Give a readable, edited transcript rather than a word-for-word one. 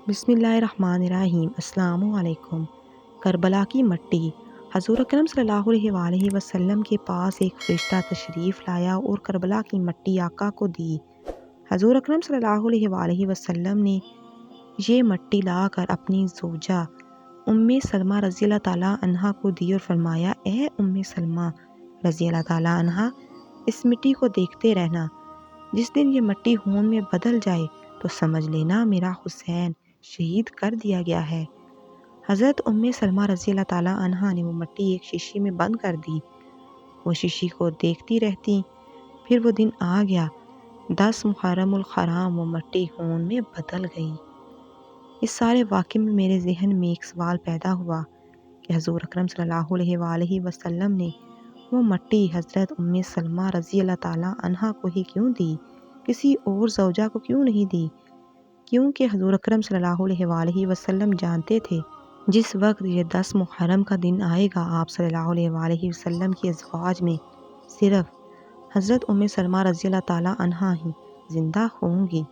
بسم اللہ الرحمن الرحیم۔ السلام علیکم۔ کربلا کی مٹی۔ حضور اکرم صلی اللہ علیہ وآلہ وسلم کے پاس ایک فرشتہ تشریف لایا اور کربلا کی مٹی آقا کو دی۔ حضور اکرم صلی اللہ علیہ وآلہ وسلم نے یہ مٹی لا کر اپنی زوجہ ام سلمہ رضی اللہ تعالیٰ عنہا کو دی اور فرمایا، اے ام سلمہ رضی اللہ تعالیٰ عنہا، اس مٹی کو دیکھتے رہنا، جس دن یہ مٹی خون میں بدل جائے تو سمجھ لینا میرا حسین شہید کر دیا گیا ہے۔ حضرت ام سلمہ رضی اللہ تعالیٰ عنہا نے وہ مٹی ایک شیشی میں بند کر دی۔ وہ شیشی کو دیکھتی رہتی۔ پھر وہ دن آ گیا، 10 محرم الحرام، وہ مٹی خون میں بدل گئی۔ اس سارے واقعے میں میرے ذہن میں ایک سوال پیدا ہوا کہ حضور اکرم صلی اللہ علیہ وآلہ وسلم نے وہ مٹی حضرت ام سلمہ رضی اللہ تعالیٰ عنہا کو ہی کیوں دی، کسی اور زوجہ کو کیوں نہیں دی؟ کیونکہ حضور اکرم صلی اللہ علیہ وآلہ وسلم جانتے تھے جس وقت یہ 10 محرم کا دن آئے گا، آپ صلی اللہ علیہ وآلہ وسلم کی ازواج میں صرف حضرت ام سلمہ رضی اللہ تعالیٰ عنہا ہی زندہ ہوں گی۔